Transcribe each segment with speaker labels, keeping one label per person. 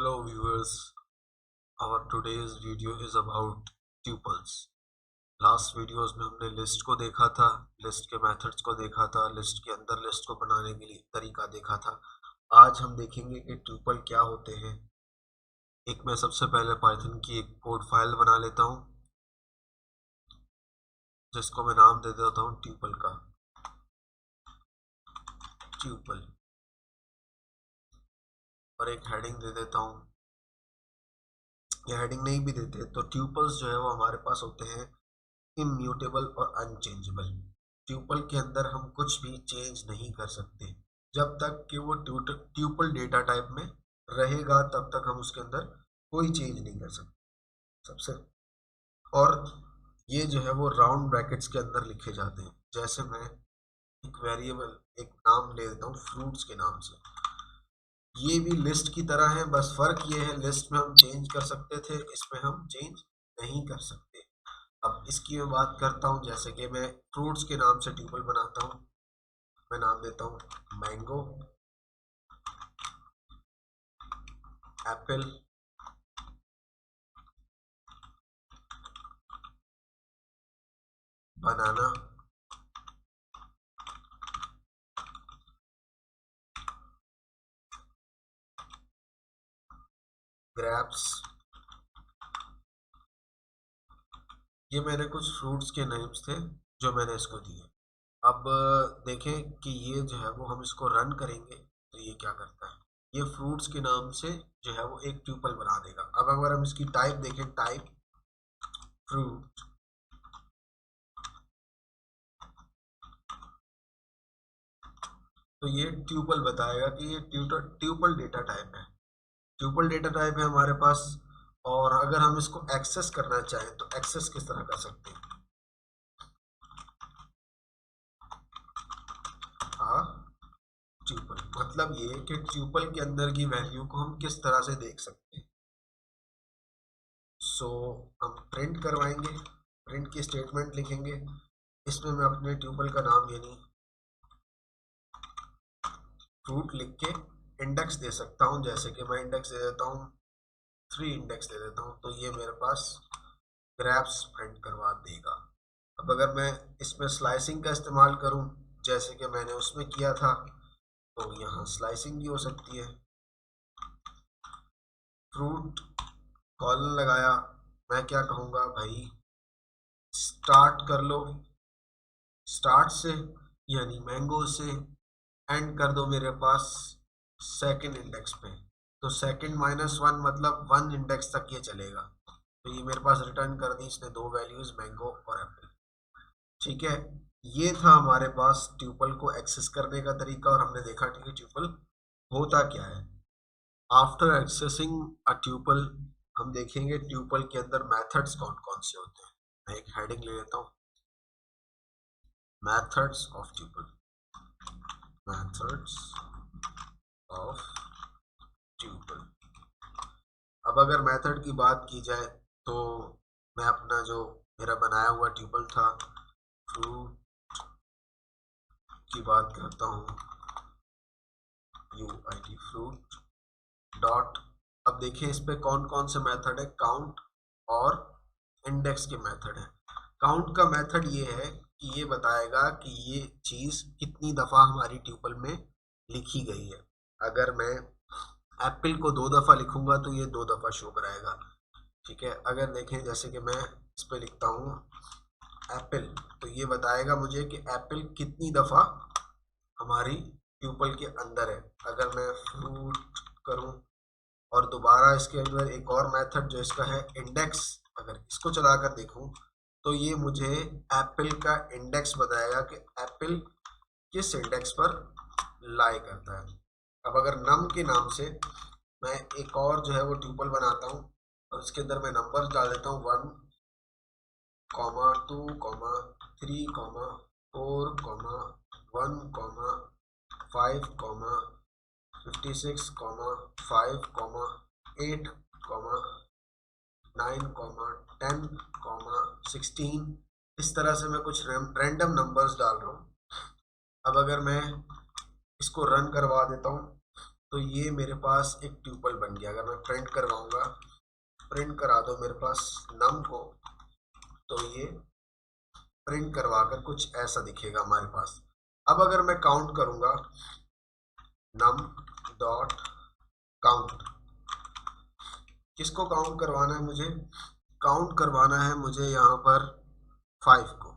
Speaker 1: Hello viewers, our today's video is about tuples. Last videos में हमने list को देखा था, लिस्ट के मेथड्स को देखा था, लिस्ट के अंदर लिस्ट को बनाने के लिए तरीका देखा था। आज हम देखेंगे कि ट्यूपल क्या होते हैं। एक मैं सबसे पहले पाइथन की एक कोड फाइल बना लेता हूँ जिसको मैं नाम दे देता हूँ ट्यूपल का, ट्यूपल, और एक हेडिंग दे देता हूँ। ये हेडिंग नहीं भी देते तो ट्यूपल्स जो है वो हमारे पास होते हैं इम्यूटेबल और अनचेंजेबल। ट्यूपल के अंदर हम कुछ भी चेंज नहीं कर सकते जब तक कि वो ट्यूपल डेटा टाइप में रहेगा, तब तक हम उसके अंदर कोई चेंज नहीं कर सकते सबसे। और ये जो है वो राउंड ब्रैकेट्स के अंदर लिखे जाते हैं। जैसे मैं एक वेरिएबल, एक नाम ले देता हूँ फ्रूट्स के नाम से। ये भी लिस्ट की तरह है, बस फर्क ये है लिस्ट में हम चेंज कर सकते थे, इसमें हम चेंज नहीं कर सकते। अब इसकी मैं बात करता हूँ, जैसे कि मैं फ्रूट्स के नाम से ट्यूपल बनाता हूँ। मैं नाम देता हूँ मैंगो, एप्पल, बनाना, ग्रेप्स। ये मेरे कुछ फ्रूट्स के नेम्स थे जो मैंने इसको दिए। अब देखें कि ये जो है वो हम इसको रन करेंगे तो ये क्या करता है, ये फ्रूट्स के नाम से जो है वो एक ट्यूपल बना देगा। अब अगर हम इसकी टाइप देखें, टाइप फ्रूट, तो ये ट्यूपल बताएगा कि ये ट्यूपल डेटा टाइप है। ट्यूपल डेटा टाइप है हमारे पास। और अगर हम इसको एक्सेस करना चाहें तो एक्सेस किस तरह कर सकते हैं? हाँ, ट्यूपल मतलब ये कि ट्यूपल के अंदर की वैल्यू को हम किस तरह से देख सकते हैं। सो हम प्रिंट करवाएंगे, प्रिंट की स्टेटमेंट लिखेंगे। इसमें मैं अपने ट्यूपल का नाम यानी फ्रूट लिख के इंडेक्स दे सकता हूँ। जैसे कि मैं इंडेक्स दे देता हूँ 3 इंडेक्स दे देता हूँ, तो ये मेरे पास ग्रैप्स प्रिंट करवा देगा। अब अगर मैं इसमें स्लाइसिंग का इस्तेमाल करूं जैसे कि मैंने उसमें किया था, तो यहाँ स्लाइसिंग भी हो सकती है। फ्रूट कॉलन लगाया, मैं क्या कहूँगा भाई, स्टार्ट कर लो, स्टार्ट से यानी मैंगो से एंड कर दो मेरे पास सेकंड इंडेक्स पे। तो सेकंड -1 मतलब 1 इंडेक्स तक ये चलेगा। तो ये मेरे पास रिटर्न कर दी इसने दो वैल्यूज, मैंगो और एप्पल। ठीक है, ये था हमारे पास ट्यूपल को एक्सेस करने का तरीका। और हमने देखा कि ट्यूपल होता क्या है। आफ्टर एक्सेसिंग अ ट्यूपल हम देखेंगे ट्यूपल के अंदर मेथड्स कौन कौन से होते हैं। मैं एक हेडिंग ले लेता हूँ, methods of tuple, methods of tuple. अब अगर मेथड की बात की जाए तो मैं अपना जो मेरा बनाया हुआ ट्यूपल था फ्रूट की बात करता हूँ, UID फ्रूट डॉट। अब देखिए इस पे कौन कौन से मेथड है, काउंट और इंडेक्स के मेथड है। काउंट का मेथड ये है कि ये बताएगा कि ये चीज़ कितनी दफ़ा हमारी ट्यूपल में लिखी गई है। अगर मैं एप्पल को 2 दफ़ा लिखूंगा तो ये 2 दफ़ा शो कराएगा। ठीक है, अगर देखें जैसे कि मैं इस पे लिखता हूँ एप्पल, तो ये बताएगा मुझे कि एप्पल कितनी दफ़ा हमारी ट्यूपल के अंदर है। अगर मैं फ्रूट करूँ और दोबारा इसके अंदर एक और मेथड जो इसका है इंडेक्स, अगर इसको चलाकर देखूं तो ये मुझे एप्पल का इंडेक्स बताएगा कि एप्पल किस इंडेक्स पर लाई करता है। अब अगर नम के नाम से मैं एक और जो है वो ट्यूपल बनाता हूँ और इसके अंदर मैं नंबर डाल देता हूँ 1, 2, 3, 4, 1, 5, 56, 5, 8, 9, 10, 16। इस तरह से मैं कुछ रैंडम नंबर्स डाल रहा हूँ। अब अगर मैं इसको रन करवा देता हूँ तो ये मेरे पास एक ट्यूपल बन गया। अगर मैं प्रिंट करवाऊंगा, प्रिंट करा दो मेरे पास नम को, तो ये प्रिंट करवाकर कुछ ऐसा दिखेगा हमारे पास। अब अगर मैं काउंट करूंगा नम डॉट काउंट, किसको काउंट करवाना है मुझे? काउंट करवाना है मुझे यहाँ पर 5 को।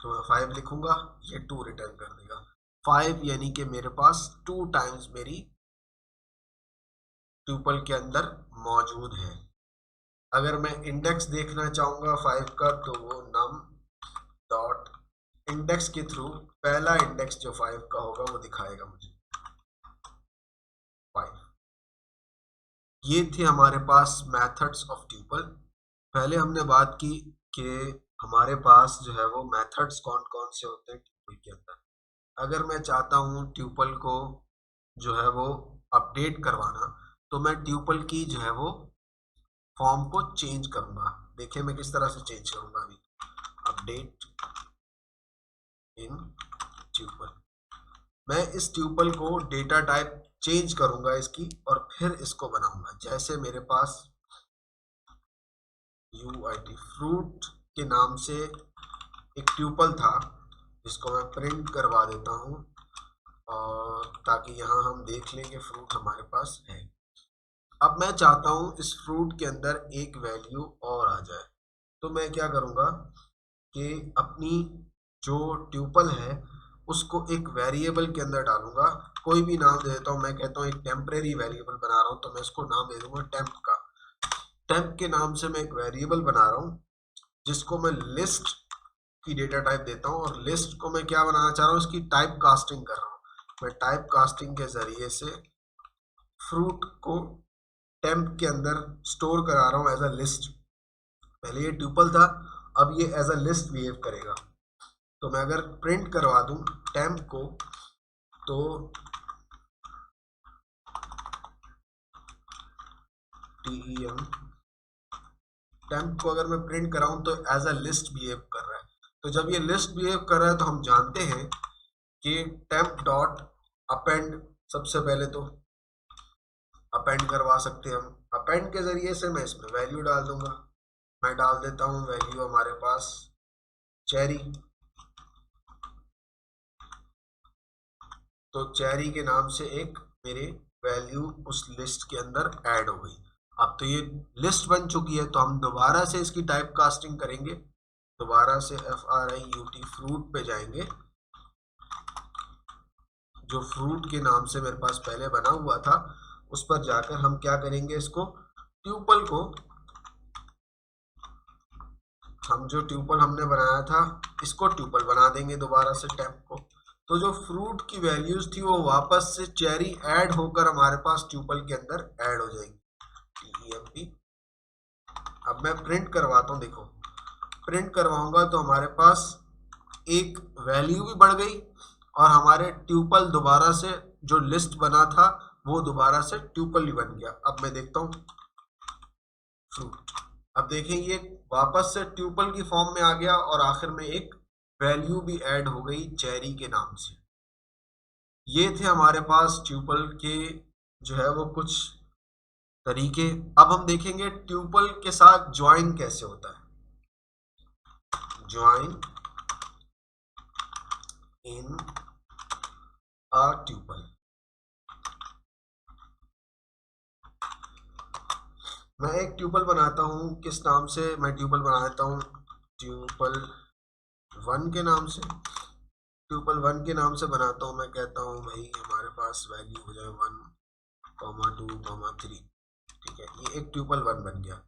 Speaker 1: तो मैं 5 लिखूंगा, ये 2 रिटर्न कर देगा। 5 यानी कि मेरे पास 2 टाइम्स मेरी ट्यूपल के अंदर मौजूद है। अगर मैं इंडेक्स देखना चाहूंगा 5 का, तो वो नम डॉट इंडेक्स के थ्रू पहला इंडेक्स जो 5 का होगा वो दिखाएगा मुझे 5। ये थे हमारे पास मेथड्स ऑफ ट्यूपल। पहले हमने बात की कि हमारे पास जो है वो मेथड्स कौन कौन से होते हैं ट्यूपल के अंदर। अगर मैं चाहता हूँ ट्यूपल को जो है वो अपडेट करवाना, तो मैं ट्यूपल की जो है वो फॉर्म को चेंज करूंगा। देखिए मैं किस तरह से चेंज करूंगा। अभी अपडेट इन ट्यूपल, मैं इस ट्यूपल को डेटा टाइप चेंज करूंगा इसकी, और फिर इसको बनाऊंगा। जैसे मेरे पास UIT फ्रूट के नाम से एक ट्यूपल था, जिसको मैं प्रिंट करवा देता हूँ, और ताकि यहाँ हम देख लें कि फ्रूट हमारे पास है। अब मैं चाहता हूँ इस फ्रूट के अंदर एक वैल्यू और आ जाए, तो मैं क्या करूँगा कि अपनी जो ट्यूपल है उसको एक वेरिएबल के अंदर डालूंगा। कोई भी नाम दे देता हूँ, मैं कहता हूँ एक टेम्परेरी वेरिएबल बना रहा हूँ, तो मैं इसको नाम दे दूंगा टेम्प का। टेम्प के नाम से मैं एक वेरिएबल बना रहा हूँ, जिसको मैं लिस्ट की डेटा टाइप देता हूँ, और लिस्ट को मैं क्या बनाना चाह रहा हूँ, इसकी टाइप कास्टिंग कर रहा हूँ। मैं टाइप कास्टिंग के जरिए से फ्रूट को टेम्प के अंदर स्टोर करा रहा हूँ एज अ लिस्ट। पहले ये ट्यूपल था, अब ये एज अ लिस्ट बिहेव करेगा। तो मैं अगर प्रिंट करवा दूं टेम्प को, तो TEM टेम्प को अगर मैं प्रिंट कराऊं तो एज अ लिस्ट बिहेव कर रहा है। तो जब ये लिस्ट बिहेव कर रहा है तो हम जानते हैं कि टेम्प डॉट अपेंड, सबसे पहले तो अपेंड करवा सकते हैं हम। अपेंड के जरिए से मैं इसमें वैल्यू डाल दूंगा। मैं डाल देता हूं वैल्यू हमारे पास चेरी, तो चेरी के नाम से एक मेरे वैल्यू उस लिस्ट के अंदर ऐड हो गई। अब तो ये लिस्ट बन चुकी है, तो हम दोबारा से इसकी टाइप कास्टिंग करेंगे। दोबारा से FRIUT फ्रूट पे जाएंगे, जो फ्रूट के नाम से मेरे पास पहले बना हुआ था उस पर जाकर हम क्या करेंगे, इसको ट्यूपल को, हम जो ट्यूपल हमने बनाया था इसको ट्यूपल बना देंगे दोबारा से टेम्प को। तो जो फ्रूट की वैल्यूज थी वो वापस से चेरी ऐड होकर हमारे पास ट्यूपल के अंदर ऐड हो जाएगी, TEMP। अब मैं प्रिंट करवाता हूँ, देखो प्रिंट करवाऊंगा तो हमारे पास एक वैल्यू भी बढ़ गई, और हमारे ट्यूपल दोबारा से जो लिस्ट बना था वो दोबारा से ट्यूपल ही बन गया। अब मैं देखता हूँ फ्रूट, अब देखें ये वापस से ट्यूपल की फॉर्म में आ गया, और आखिर में एक वैल्यू भी ऐड हो गई चेरी के नाम से। ये थे हमारे पास ट्यूपल के जो है वो कुछ तरीके। अब हम देखेंगे ट्यूपल के साथ ज्वाइन कैसे होता है। ज्वाइन इन अ ट्यूपल, मैं एक ट्यूपल बनाता हूँ, किस नाम से मैं ट्यूपल बना देता हूँ, ट्यूपल 1 के नाम से। ट्यूपल 1 के नाम से बनाता हूँ, मैं कहता हूँ भाई हमारे पास वैल्यू हो जाए 1,2,3। ठीक है, ये एक ट्यूपल 1 बन गया।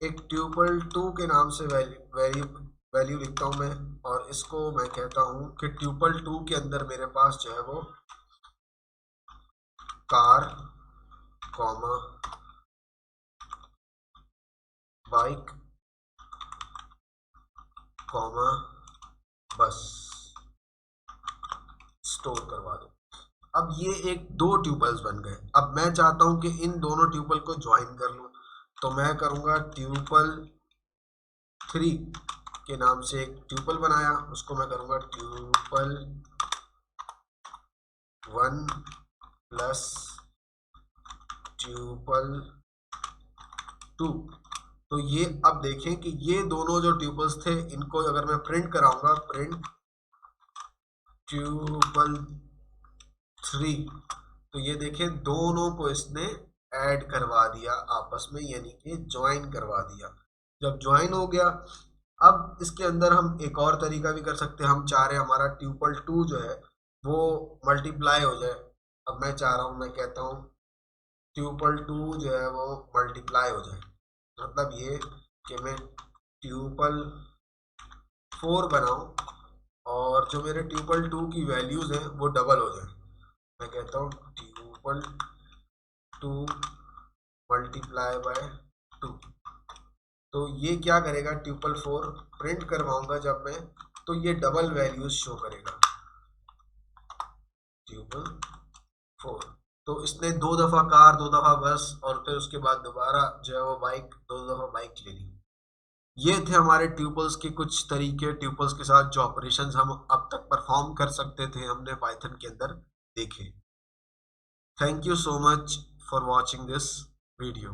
Speaker 1: एक ट्यूपल 2 के नाम से वैल्यू लिखता हूँ मैं, और इसको मैं कहता हूँ कि ट्यूपल 2 के अंदर मेरे पास जो है वो कार, कॉमा बाइक, कॉमा बस स्टोर करवा दो। अब ये एक दो ट्यूपल्स बन गए। अब मैं चाहता हूं कि इन दोनों ट्यूपल को ज्वाइन कर लूं, तो मैं करूंगा ट्यूपल 3 के नाम से एक ट्यूपल बनाया, उसको मैं करूंगा ट्यूपल 1 प्लस ट्यूपल 2। तो ये अब देखें कि ये दोनों जो ट्यूपल्स थे इनको अगर मैं प्रिंट कराऊंगा, प्रिंट ट्यूपल 3, तो ये देखें दोनों को इसने ऐड करवा दिया आपस में, यानी कि ज्वाइन करवा दिया। जब ज्वाइन हो गया, अब इसके अंदर हम एक और तरीका भी कर सकते हैं। हम चाह रहे हैं हमारा ट्यूपल 2 जो है वो मल्टीप्लाई हो जाए। अब मैं चाह रहा हूं, मैं कहता हूं ट्यूपल 2 जो है वो मल्टीप्लाई हो जाए, मतलब ये कि मैं ट्यूपल 4 बनाऊं और जो मेरे ट्यूपल 2 की वैल्यूज हैं वो डबल हो जाए। मैं कहता हूँ ट्यूपल 2 मल्टीप्लाई बाय 2। तो ये क्या करेगा, ट्यूपल 4 प्रिंट करवाऊंगा जब मैं, तो ये डबल वैल्यूज शो करेगा ट्यूपल 4। तो इसने 2 दफा कार, 2 दफा बस और फिर उसके बाद दोबारा जो है वो बाइक, 2 दफा बाइक ले ली। ये थे हमारे ट्यूपल्स के कुछ तरीके, ट्यूपल्स के साथ जो ऑपरेशंस हम अब तक परफॉर्म कर सकते थे हमने पाइथन के अंदर देखे। Thank you so much for watching this video.